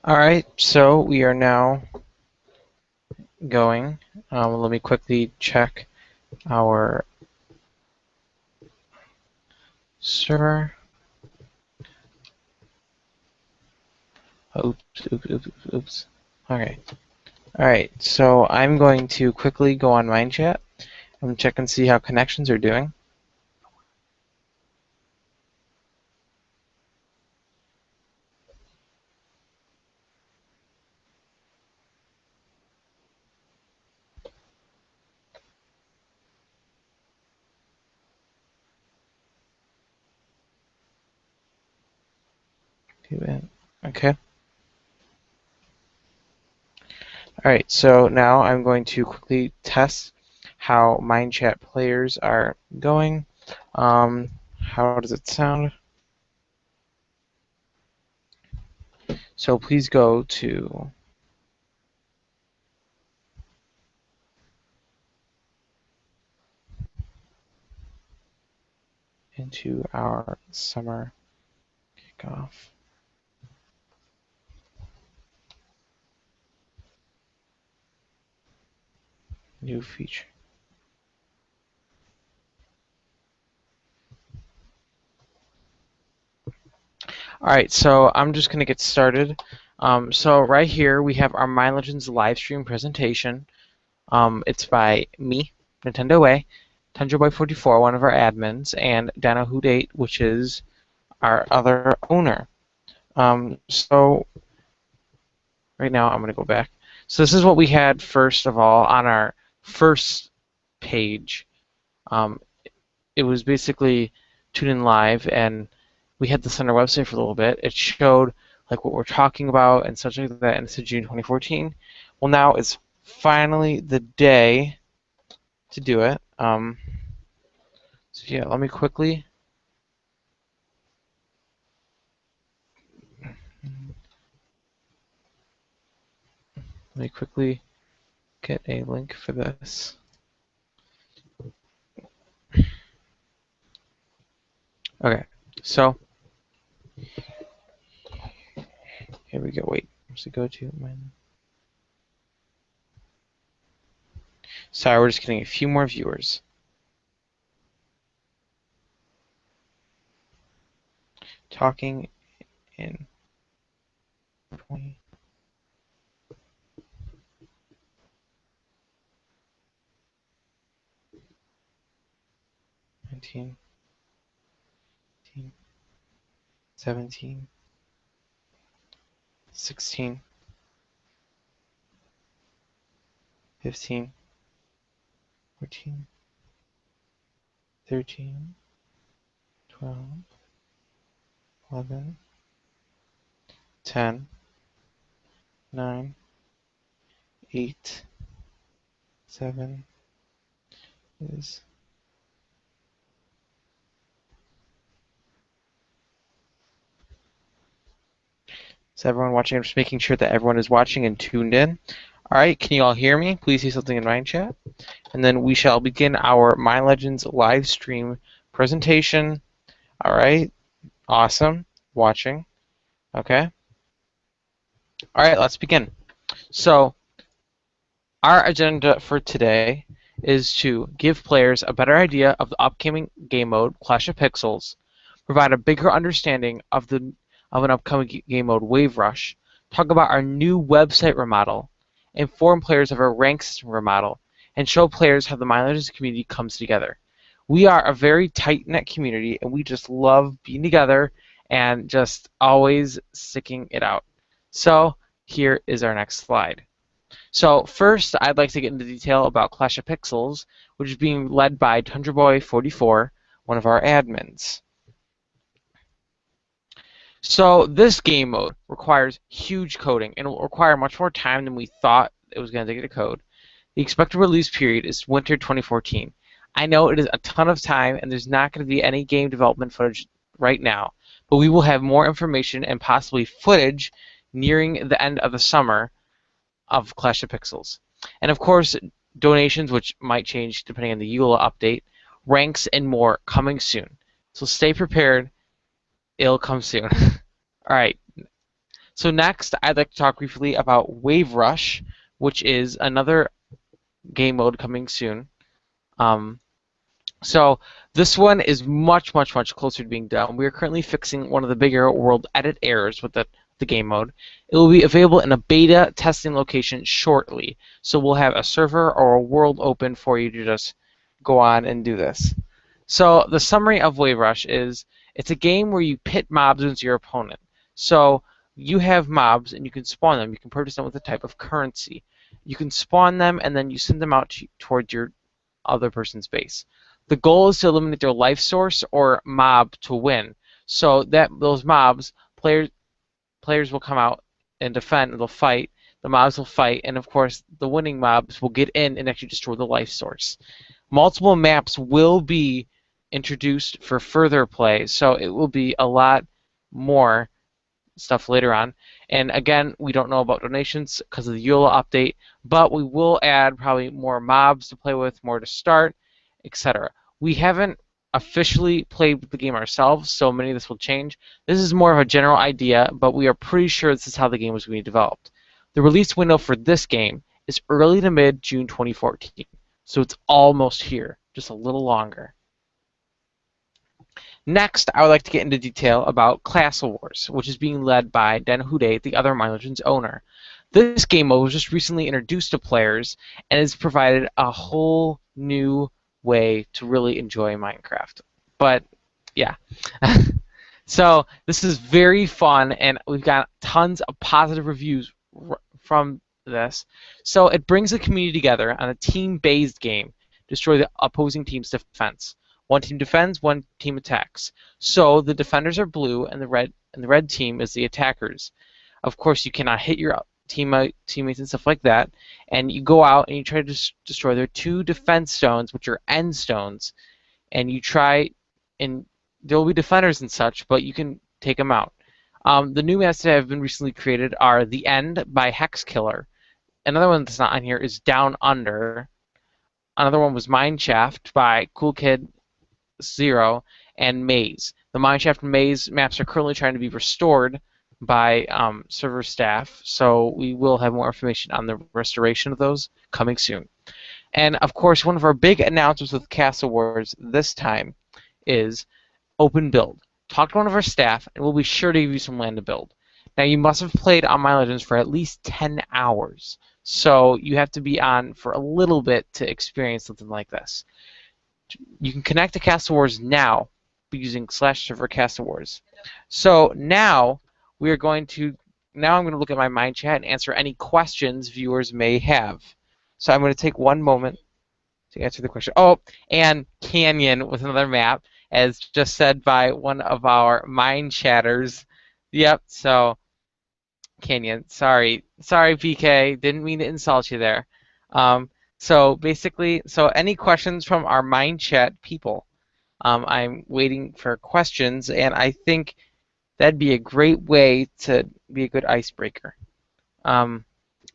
Alright, so we are now going. Let me quickly check our server. Oops. Okay. Alright, so I'm going to quickly go on MineChat and check and see how connections are doing. Okay. Alright, so now I'm going to quickly test how MineChat players are going. How does it sound? So please go to into our summer kickoff. New feature. Alright, so I'm just going to get started. So right here we have our MineLegends live stream presentation. It's by me, Nintendo A, TundraBoy44, one of our admins, and Dino, which is our other owner. So right now I'm going to go back. So this is what we had first of all on our first page. It was basically tune in live, and we had this on our website for a little bit. It showed like what we're talking about and such like that, and it's June 2014. Well, now it's finally the day to do it. So yeah, let me quickly get a link for this. Okay, so here we go. Wait, where's it go to? Sorry, we're just getting a few more viewers. Talking in 20. 19, 18, 17, 16, 15, 14, 13, 12, 11, 10, 9, 8, 7 is everyone watching? I'm just making sure that everyone is watching and tuned in. Alright, can you all hear me? Please say something in MineChat. And then we shall begin our MineLegends live stream presentation. Alright, awesome. Watching. Okay. Alright, let's begin. So, our agenda for today is to give players a better idea of the upcoming game mode, Clash of Pixels, provide a bigger understanding of an upcoming game mode, Wave Rush, talk about our new website remodel, inform players of our rank system remodel, and show players how the MineLegends community comes together. We are a very tight-knit community, and we just love being together and just always sticking it out. So here is our next slide. So first, I'd like to get into detail about Clash of Pixels, which is being led by TundraBoy44, one of our admins. So this game mode requires huge coding, and it will require much more time than we thought it was going to take to code. The expected release period is winter 2014. I know it is a ton of time, and there's not going to be any game development footage right now, but we will have more information and possibly footage nearing the end of the summer of Clash of Pixels. And of course, donations, which might change depending on the EULA update, ranks, and more coming soon. So stay prepared. It'll come soon. Alright, So next, I'd like to talk briefly about Wave Rush, which is another game mode coming soon. Um, so this one is much closer to being done. We are currently fixing one of the bigger world edit errors with the game mode. It will be available in a beta testing location shortly. So we'll have a server or a world open for you to just go on and do this. So the summary of Wave Rush is it's a game where you pit mobs against your opponent. So you have mobs and you can spawn them. You can purchase them with a type of currency. You can spawn them and then you send them out towards your other person's base. The goal is to eliminate their life source or mob to win. So that those mobs, players will come out and defend, and they'll fight. The mobs will fight, and of course, the winning mobs will get in and actually destroy the life source. Multiple maps will be introduced for further play, so it will be a lot more stuff later on. And again, we don't know about donations because of the EULA update, but we will add probably more mobs to play with, more to start, etc. We haven't officially played the game ourselves, so many of this will change. This is more of a general idea, but we are pretty sure this is how the game was being developed. The release window for this game is early to mid June 2014, so it's almost here, just a little longer. Next, I would like to get into detail about Class Wars, which is being led by Dino, the other MineLegends owner. This game mode was just recently introduced to players and has provided a whole new way to really enjoy Minecraft. But yeah. So this is very fun, and we've got tons of positive reviews from this. So it brings the community together on a team-based game to destroy the opposing team's defense. One team defends, one team attacks. So the defenders are blue, and the red team is the attackers. Of course, you cannot hit your teammates and stuff like that. And you go out and you try to destroy their 2 defense stones, which are end stones. And you try, and there will be defenders and such, but you can take them out. The new maps that have been recently created are The End by Hex Killer. Another one that's not on here is Down Under. Another one was Mineshaft by Cool Kid 0 and Maze. The Mineshaft and Maze maps are currently trying to be restored by server staff, so we will have more information on the restoration of those coming soon. And of course, one of our big announcements with Castle Wars this time is open build. Talk to one of our staff, and we'll be sure to give you some land to build. Now, you must have played on MineLegends for at least 10 hours, so you have to be on for a little bit to experience something like this. You can connect to Castle Wars now using /server Castle Wars. So now I'm going to look at my mind chat and answer any questions viewers may have. So I'm going to take one moment to answer the question. Oh, and Canyon with another map, as just said by one of our mind chatters. Yep, so Canyon, sorry PK, didn't mean to insult you there. So basically, any questions from our mind chat people? I'm waiting for questions, and I think that'd be a great way to be a good icebreaker. And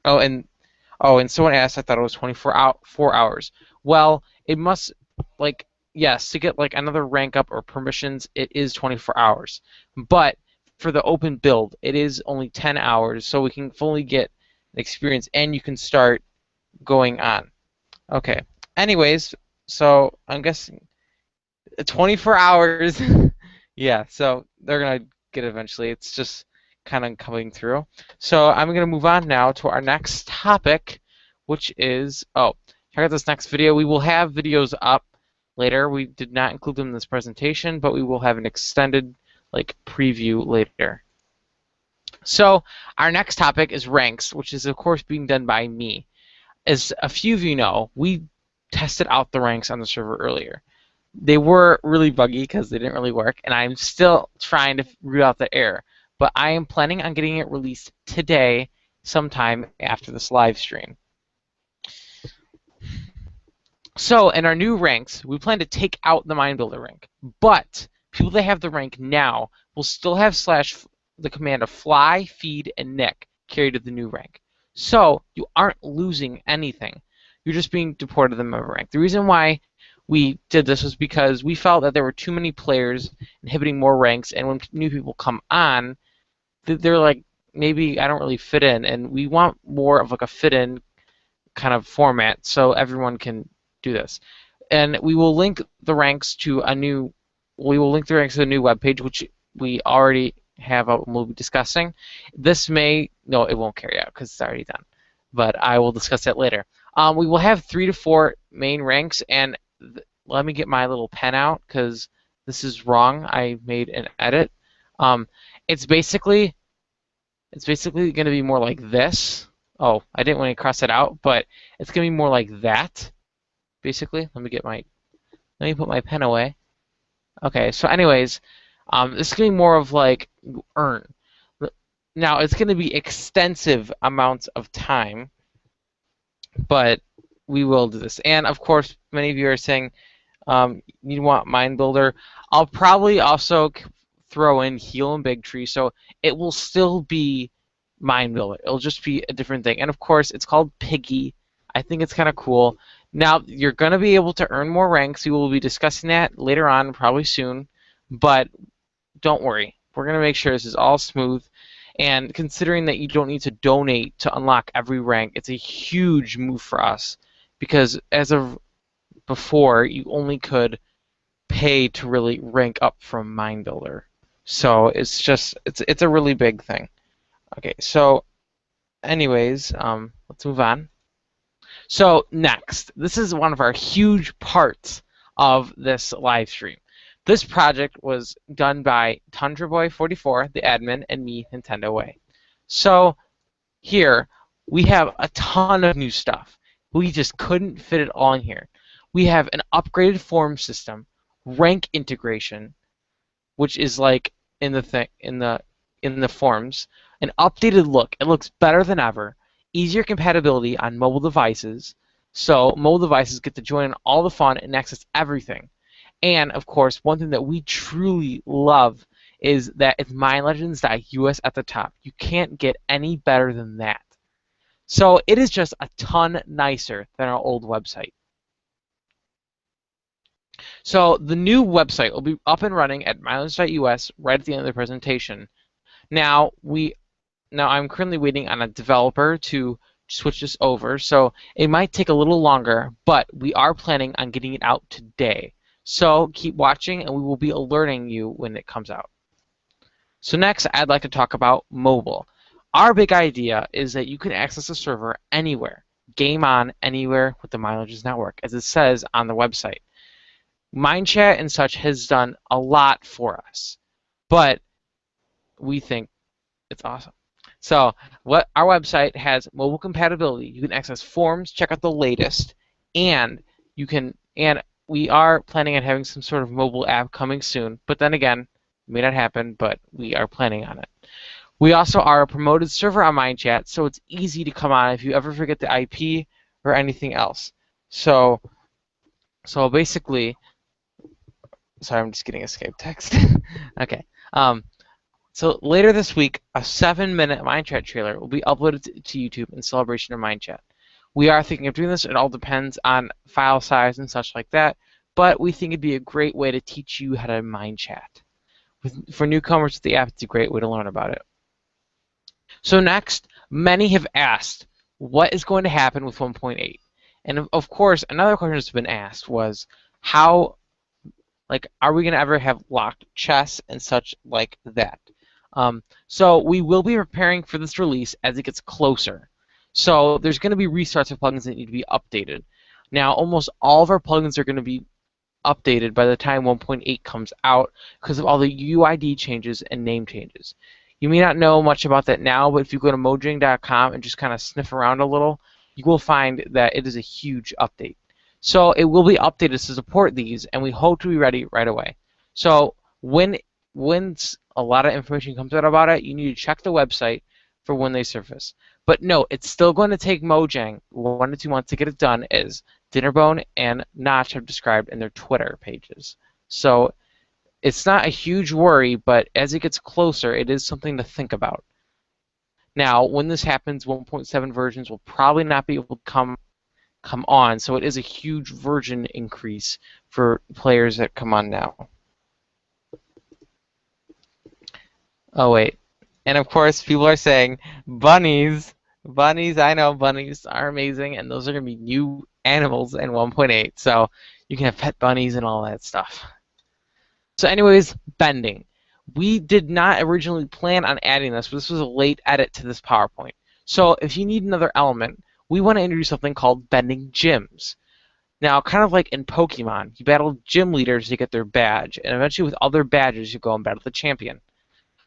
someone asked, I thought it was 4 hours. Well, it must, yes, to get another rank up or permissions, it is 24 hours. But for the open build, it is only 10 hours, so we can fully get an experience, and you can start going on. Okay. Anyways, so I'm guessing 24 hours. Yeah, so they're going to get it eventually. It's just kind of coming through. So I'm going to move on now to our next topic, which is, check out this next video. We will have videos up later. We did not include them in this presentation, but we will have an extended preview later. So our next topic is ranks, which is of course being done by me. As a few of you know, we tested out the ranks on the server earlier. They were really buggy because they didn't really work, and I'm still trying to root out the error. But I am planning on getting it released today, sometime after this live stream. So in our new ranks, we plan to take out the Mine Builder rank, but people that have the rank now will still have the command of fly, feed, and nick carried to the new rank. So you aren't losing anything. You're just being deported to the member rank. The reason why we did this was because we felt that there were too many players inhibiting more ranks, and when new people come on, they're maybe I don't really fit in, and we want more of like a fit in kind of format so everyone can do this. And we will link the ranks to a new web page, which we already have we'll be discussing. This may no, it won't carry out because it's already done, but I will discuss that later. We will have 3 to 4 main ranks, and let me get my little pen out because this is wrong. I made an edit. Um, it's basically going to be more like this. Oh, I didn't want to cross it out, but it's going to be more like that. Basically, let me put my pen away. Okay, so anyways, this is going to be more of like earn. Now it's going to be extensive amounts of time, but we will do this. And of course, many of you are saying you want Mind Builder. I'll probably also throw in Heal and Big Tree, so it will still be Mind Builder. It'll just be a different thing. And of course, it's called Piggy. I think it's kind of cool. Now, you're going to be able to earn more ranks. We will be discussing that later on, probably soon. But don't worry. We're going to make sure this is all smooth. And considering that you don't need to donate to unlock every rank, it's a huge move for us. Because as of before, you only could pay to really rank up from Mind Builder. So it's a really big thing. Okay, so anyways, let's move on. So next, this is one of our huge parts of this live stream. This project was done by TundraBoy44, the admin, and me, Nintendo Way. So here we have a ton of new stuff. We just couldn't fit it all in here. We have an upgraded form system, rank integration, which is like in the forms, an updated look. It looks better than ever. Easier compatibility on mobile devices, so mobile devices get to join in all the fun and access everything. And of course, one thing that we truly love is that it's MineLegends.us at the top. You can't get any better than that. So it is just a ton nicer than our old website. So the new website will be up and running at MineLegends.us right at the end of the presentation. Now I'm currently waiting on a developer to switch this over, so it might take a little longer, but we are planning on getting it out today. So keep watching, and we will be alerting you when it comes out. So next, I'd like to talk about mobile. Our big idea is that you can access the server anywhere, game on anywhere with the MineLegends network, as it says on the website. MineChat and such has done a lot for us, but we think it's awesome. So our website has mobile compatibility. You can access forums, check out the latest, and we are planning on having some sort of mobile app coming soon. But then again, it may not happen, but we are planning on it. We also are a promoted server on MineChat, so it's easy to come on if you ever forget the IP or anything else. So basically, sorry, I'm just getting escape text. Okay. So later this week, a 7-minute MineChat trailer will be uploaded to YouTube in celebration of MineChat. We are thinking of doing this. It all depends on file size and such like that, but we think it'd be a great way to teach you how to MineChat. For newcomers to the app, it's a great way to learn about it. So next, many have asked, what is going to happen with 1.8? And of course, another question that's been asked was, are we going to ever have locked chess and such like that? So we will be preparing for this release as it gets closer. So there's going to be restarts of plugins that need to be updated. Now, almost all of our plugins are going to be updated by the time 1.8 comes out because of all the UID changes and name changes. You may not know much about that now, but if you go to Mojang.com and just kind of sniff around a little, you will find that it is a huge update. So it will be updated to support these, and we hope to be ready right away. So when a lot of information comes out about it, you need to check the website for when they surface. But no, it's still going to take Mojang 1 to 2 months to get it done, as Dinnerbone and Notch have described in their Twitter pages. So it's not a huge worry, but as it gets closer, it is something to think about. Now, when this happens, 1.7 versions will probably not be able to come on, so it is a huge version increase for players that come on now. Oh wait, And of course, people are saying bunnies. Bunnies, I know bunnies are amazing, and those are going to be new animals in 1.8. So you can have pet bunnies and all that stuff. So anyways, bending. We did not originally plan on adding this, but this was a late edit to this PowerPoint. So if you need another element, we want to introduce something called bending gyms. Now, kind of like in Pokemon, you battle gym leaders to get their badge, and eventually with other badges, you go and battle the champion.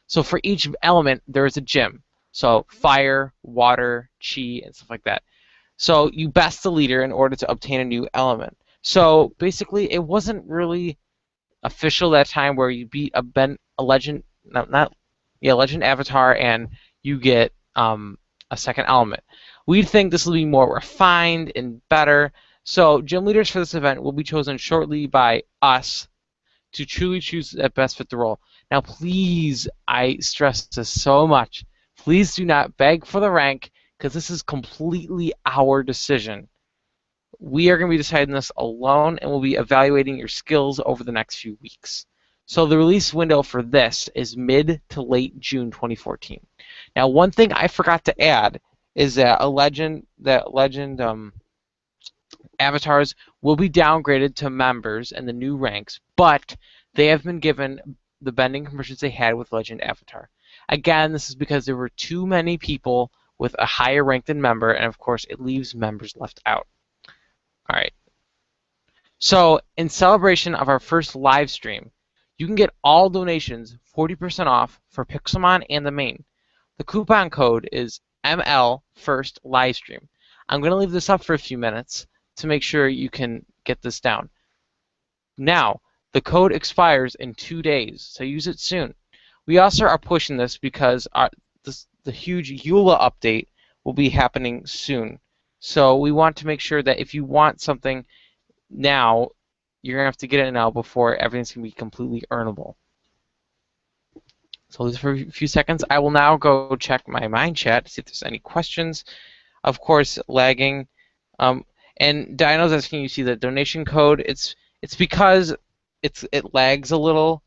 So for each element, there is a gym. So fire, water, chi, and stuff like that. So you best the leader in order to obtain a new element. So basically, it wasn't really official that time where you beat a legend, legend avatar, and you get a second element. We think this will be more refined and better. So gym leaders for this event will be chosen shortly by us to truly choose that best fit the role. Now, please, I stress this so much. Please do not beg for the rank because this is completely our decision. We are going to be deciding this alone, and we'll be evaluating your skills over the next few weeks. So the release window for this is mid to late June 2014. Now, one thing I forgot to add is that legend avatars will be downgraded to members and the new ranks, but they have been given the bending conversions they had with Legend Avatar. Again, this is because there were too many people with a higher rank than member, and of course it leaves members left out. Alright. So, in celebration of our first live stream, you can get all donations 40% off for Pixelmon and the main. The coupon code is ML First Livestream. I'm going to leave this up for a few minutes to make sure you can get this down. Now, the code expires in 2 days, so use it soon. We also are pushing this because the huge EULA update will be happening soon. So we want to make sure that if you want something now, you're going to have to get it now before everything's going to be completely earnable. So for a few seconds, I will now go check my Mind Chat to see if there's any questions. Of course, lagging. And Dino's asking you see the donation code. It's because it lags a little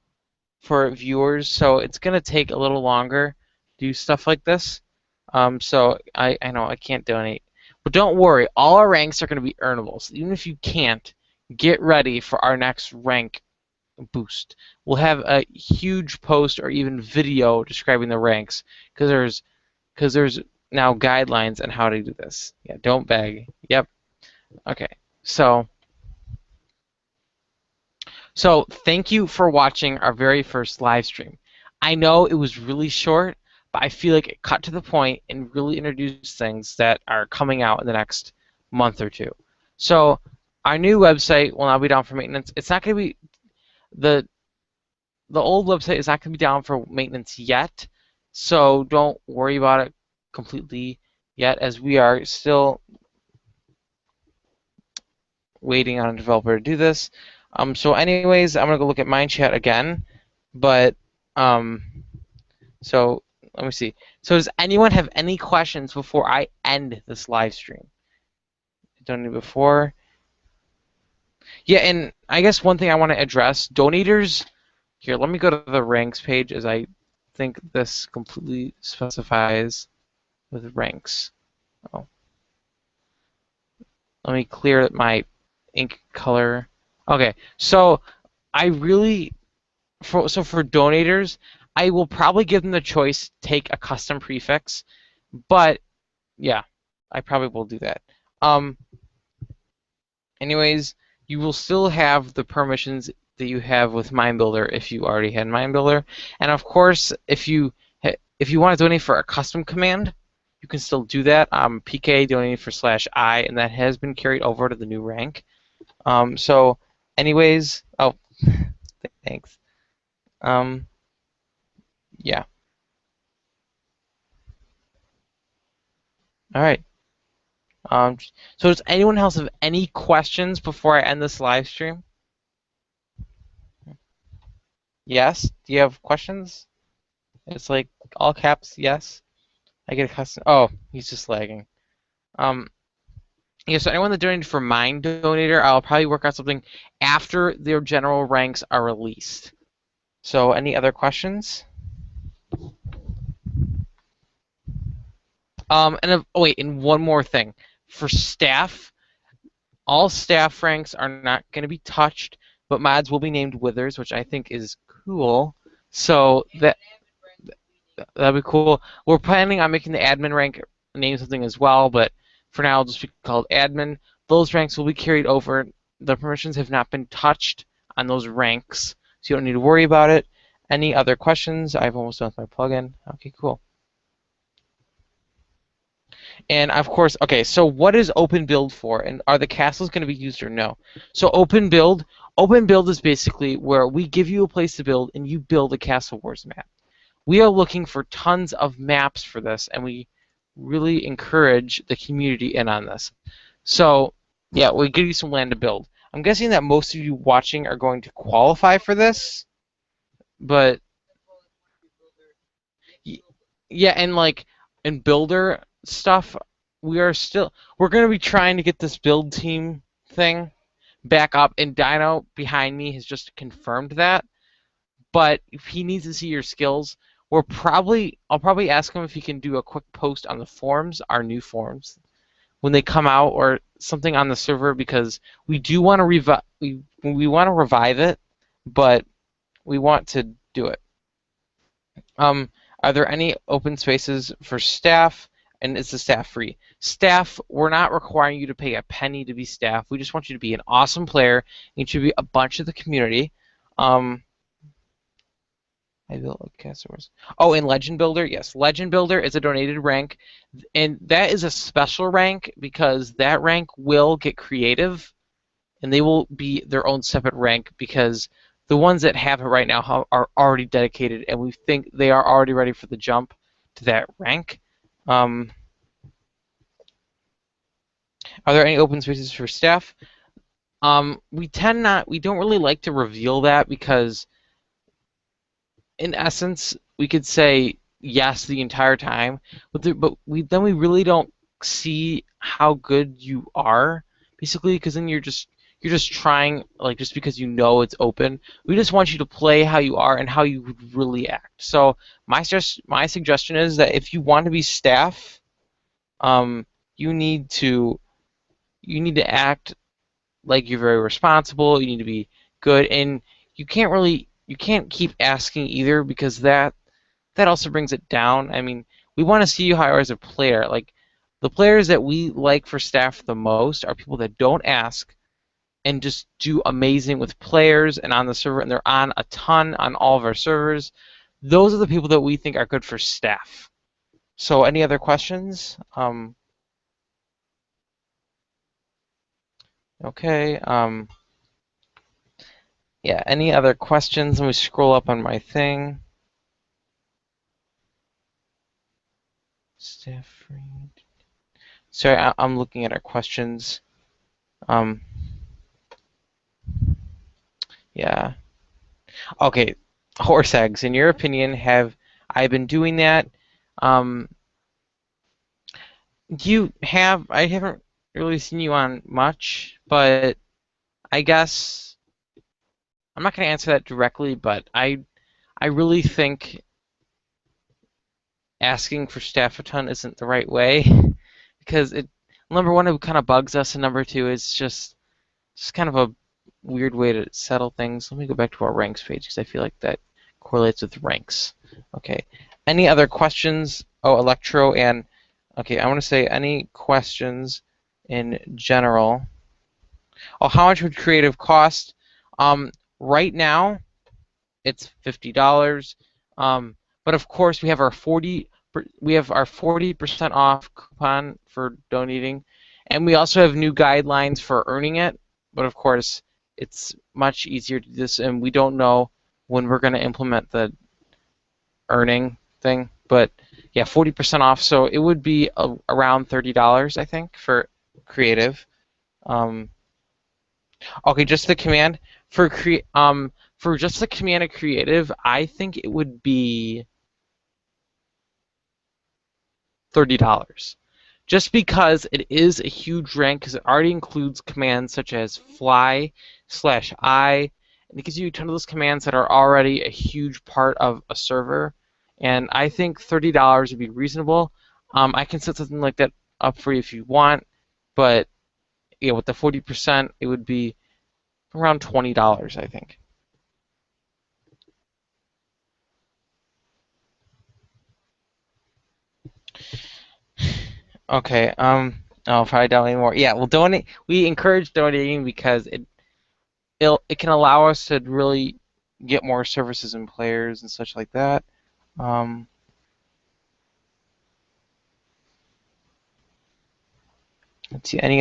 for viewers, so it's gonna take a little longer to do stuff like this. So I know I can't donate, but don't worry. All our ranks are gonna be earnable. So even if you can't, get ready for our next rank boost. We'll have a huge post or even video describing the ranks because there's now guidelines on how to do this. Yeah, don't beg. Yep. Okay, so thank you for watching our very first live stream. I know it was really short, but I feel like it cut to the point and really introduced things that are coming out in the next month or two. So our new website will now be down for maintenance. It's not going to be the old website is not going to be down for maintenance yet, so don't worry about it completely yet, as we are still waiting on a developer to do this. So anyways, I'm going to go look at Mind Chat again. But, so let me see. So does anyone have any questions before I end this live stream? Done it before. Yeah, and I guess one thing I want to address, donators. Here, let me go to the ranks page, as I think this completely specifies with ranks. Oh. Let me clear my ink color. Okay, so I really, for donators, I will probably give them the choice to take a custom prefix, but yeah, I probably will do that. Anyways, you will still have the permissions that you have with MineBuilder if you already had MineBuilder, and of course, if you want to donate for a custom command, you can still do that. PK donated for /I, and that has been carried over to the new rank. So, anyways, oh, thanks. Yeah. All right. So does anyone else have any questions before I end this live stream? Yes? Do you have questions? It's like all caps, yes. I get a custom. Oh, he's just lagging. Yeah, so anyone that donated for Mine Donator, I'll probably work on something after their general ranks are released. So any other questions? Oh wait, and one more thing. For staff, all staff ranks are not going to be touched, but mods will be named Withers, which I think is cool. So that'd be cool. We're planning on making the admin rank name something as well, but for now, it'll just be called admin. Those ranks will be carried over. The permissions have not been touched on those ranks, so you don't need to worry about it. Any other questions? I've almost done with my plugin. Okay, cool. And of course, okay, so what is open build for? And are the castles going to be used or no? So open build is basically where we give you a place to build and you build a Castle Wars map. We are looking for tons of maps for this, and we really encourage the community in on this. So, yeah, we give you some land to build. I'm guessing that most of you watching are going to qualify for this, but yeah, and like in builder stuff, we're going to be trying to get this build team thing back up, and Dino behind me has just confirmed that. But if he needs to see your skills, I'll probably ask him if he can do a quick post on the forums, our new forums, when they come out, or something on the server, because we do want to we want to revive it, but we want to do it. Are there any open spaces for staff? And is the staff free? Staff, we're not requiring you to pay a penny to be staff. We just want you to be an awesome player and to be a bunch of the community. I built like customers. Oh, and Legend Builder, yes, Legend Builder is a donated rank, and that is a special rank because that rank will get creative, and they will be their own separate rank because the ones that have it right now are already dedicated, and we think they are already ready for the jump to that rank. Are there any open spaces for staff? We don't really like to reveal that because in essence, we could say yes the entire time, but we really don't see how good you are, basically, because then you're just trying, like, just because you know it's open. We just want you to play how you are and how you would really act. So my suggestion is that if you want to be staff, you need to act like you're very responsible. You need to be good, and you can't keep asking either, because that also brings it down. I mean, we want to see you higher as a player. Like, the players that we like for staff the most are people that don't ask and just do amazing with players and on the server, and they're on a ton on all of our servers. Those are the people that we think are good for staff. So, any other questions? Okay. Yeah, any other questions? Let me scroll up on my thing. Staff free. Sorry, I'm looking at our questions. Yeah. Okay. Horse eggs. In your opinion, have I been doing that? I haven't really seen you on much, but I guess I'm not going to answer that directly, but I really think asking for staff a ton isn't the right way, because number one, it kind of bugs us, and number two, it's just kind of a weird way to settle things. Let me go back to our ranks page because I feel like that correlates with ranks. Okay. Any other questions? Oh, Electro and okay, I want to say any questions in general. Oh, how much would creative cost? Right now, it's $50. But of course, we have our 40% off coupon for donating, and we also have new guidelines for earning it. But of course, it's much easier to do this, and we don't know when we're going to implement the earning thing. But yeah, 40% off. So it would be around $30, I think, for creative. Okay, just the command for just the command of creative, I think it would be $30. Just because it is a huge rank, because it already includes commands such as fly, /I, and it gives you a ton of those commands that are already a huge part of a server. And I think $30 would be reasonable. I can set something like that up for you if you want, but yeah, with the 40%, it would be around $20, I think. Okay. I'll probably donate more. Yeah, we'll donate. We encourage donating because it can allow us to really get more services and players and such like that. Um, let's see any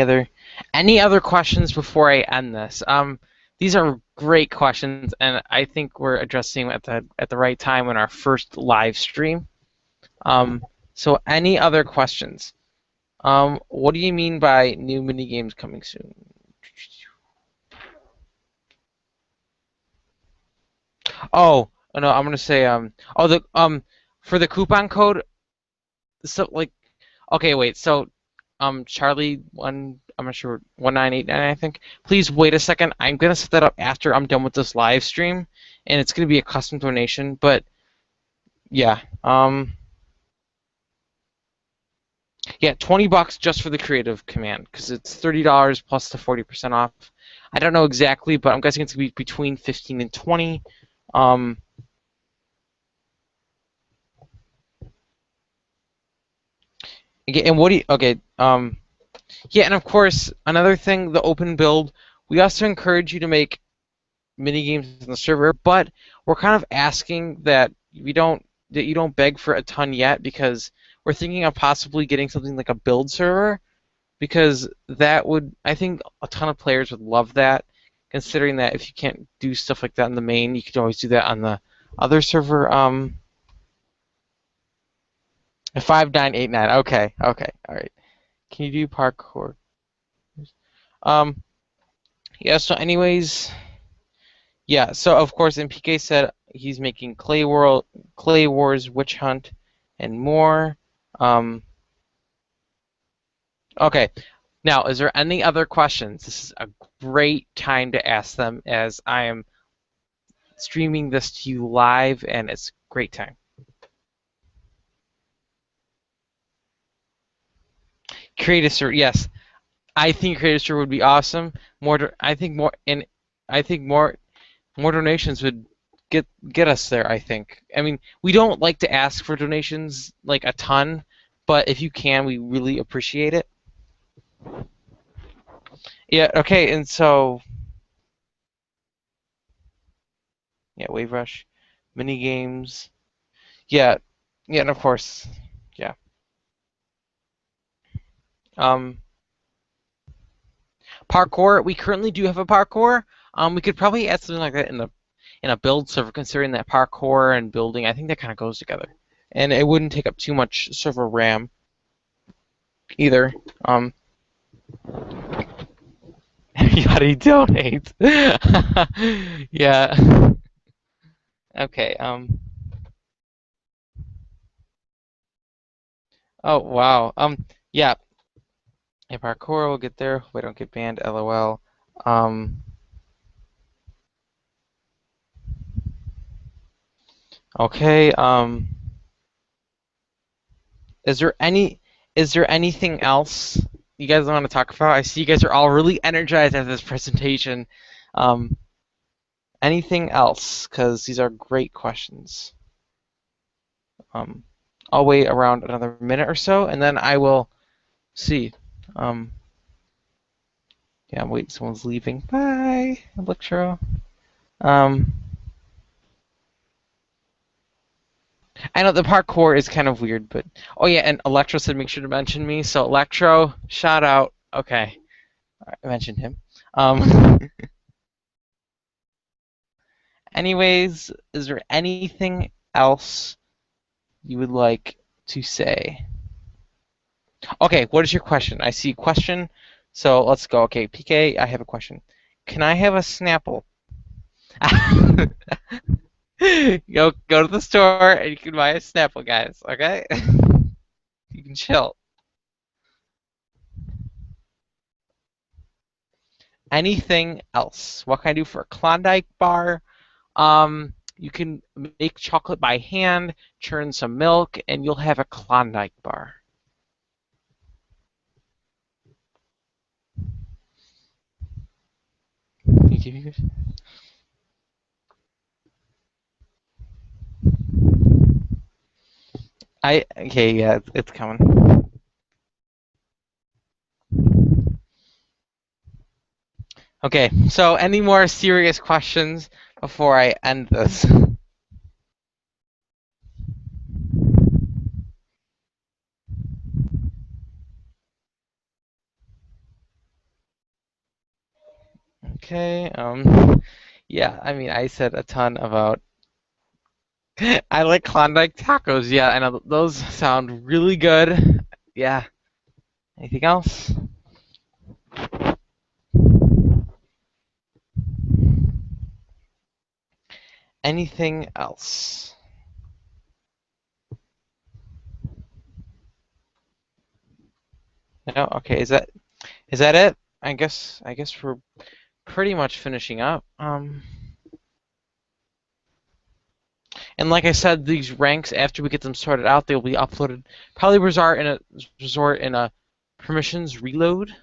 other questions before I end this. These are great questions, and I think we're addressing them at the right time in our first live stream. So any other questions? What do you mean by new mini games coming soon? No, I'm gonna say the for the coupon code. So like, okay, wait. So Charlie one, I'm not sure, 1989, I think. Please wait a second. I'm gonna set that up after I'm done with this live stream, and it's gonna be a custom donation. But yeah, yeah, $20 just for the creative command because it's $30 plus the 40% off. I don't know exactly, but I'm guessing it's gonna be between 15 and 20. Um, and what do you? Okay. Yeah, and of course, another thing, the open build. We also encourage you to make mini games in the server, but we're kind of asking that you don't beg for a ton yet because we're thinking of possibly getting something like a build server because that would I think a ton of players would love that. Considering that if you can't do stuff like that in the main, you could always do that on the other server. 5989. Okay, okay, all right. Can you do parkour? Um, yeah. So, anyways, yeah. So of course, MPK said he's making Clay Wars, Witch Hunt, and more. Um, okay. Now, is there any other questions? This is a great time to ask them as I am streaming this to you live, and it's a great time. Create a server, yes. I think create a server would be awesome. I think more donations would get us there. I think. I mean, we don't like to ask for donations like a ton, but if you can, we really appreciate it. Yeah. Okay. And so, yeah, Wave Rush, mini games. Yeah. Yeah, and of course, yeah. Um, Parkour. We currently do have a parkour. We could probably add something like that in a build server, considering that parkour and building, I think that kind of goes together, and it wouldn't take up too much server RAM either. Everybody donate. Yeah. Okay. Oh wow. Yeah. A parkour will get there. We don't get banned. LOL. Um. Okay. Is there any? Is there anything else you guys want to talk about? I see you guys are all really energized after this presentation. Um. Anything else? Because these are great questions. Um. I'll wait around another minute or so, and then I will see. Um. Yeah, wait, someone's leaving. Bye, Electro. Um, I know the parkour is kind of weird, but oh yeah, and Electro said make sure to mention me. So Electro, shout out. Okay, I mentioned him. Anyways, is there anything else you would like to say? Okay, what is your question? I see a question, so let's go. Okay, PK, I have a question. Can I have a Snapple? Go to the store and you can buy a Snapple, guys. Okay, you can chill. Anything else? What can I do for a Klondike bar? You can make chocolate by hand, churn some milk, and you'll have a Klondike bar. Okay, yeah, it's coming. Okay, so any more serious questions before I end this? Okay, yeah, I mean, I said a ton about. I like Klondike tacos. Yeah, I know those sound really good. Yeah. Anything else? Anything else? No. Okay. Is that it? I guess we're pretty much finishing up. And like I said, these ranks after we get them sorted out, they'll be uploaded. Probably resort in a permissions reload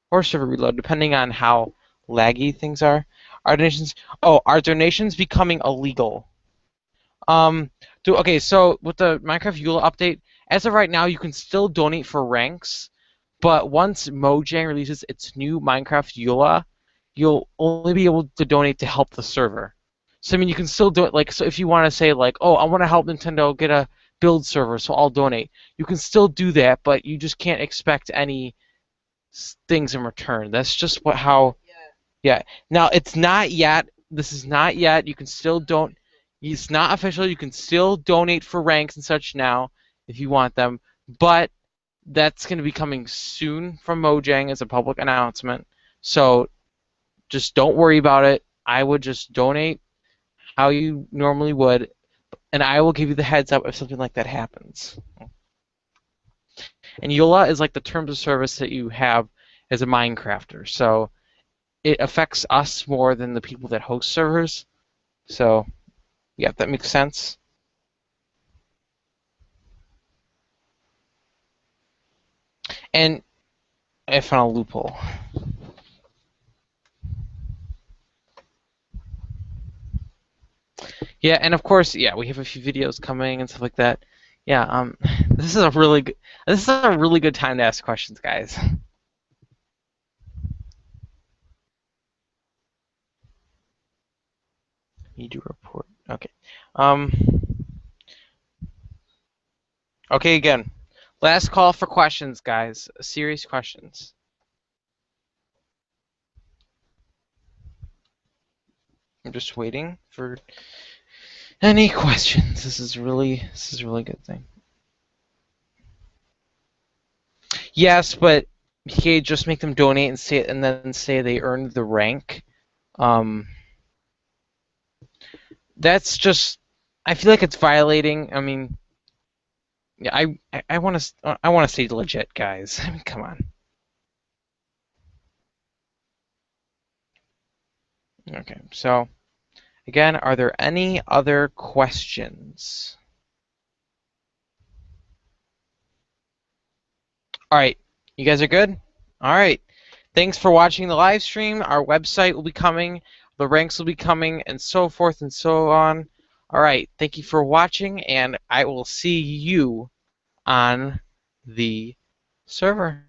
or server reload, depending on how laggy things are. Are donations? Oh, are donations becoming illegal? Okay, so with the Minecraft EULA update, as of right now, you can still donate for ranks, but once Mojang releases its new Minecraft EULA, you'll only be able to donate to help the server. So I mean, you can still do it. Like, so if you want to say like, oh, I want to help Nintendo get a build server, so I'll donate. You can still do that, but you just can't expect any things in return. That's just how. Yeah. Now it's not yet. This is not yet. You can still don't. It's not official. You can still donate for ranks and such now if you want them, but that's going to be coming soon from Mojang as a public announcement. So just don't worry about it. I would just donate how you normally would, and I will give you the heads up if something like that happens. And EULA is like the terms of service that you have as a Minecrafter. So it affects us more than the people that host servers. So, yeah, that makes sense. And I found a loophole. Yeah, and of course, yeah, we have a few videos coming and stuff like that. Yeah, this is a really good time to ask questions, guys. Media report. Okay. Um. Okay, again. Last call for questions, guys. Serious questions. I'm just waiting for any questions. This is really good thing. Yes, but he just make them donate and then say they earned the rank. Um, that's just. I feel like it's violating. I mean, yeah, I want to stay legit, guys. I mean, come on. Okay, so again, are there any other questions? All right, you guys are good? All right. Thanks for watching the live stream. Our website will be coming, the ranks will be coming, and so forth and so on. All right. Thank you for watching, and I will see you on the server.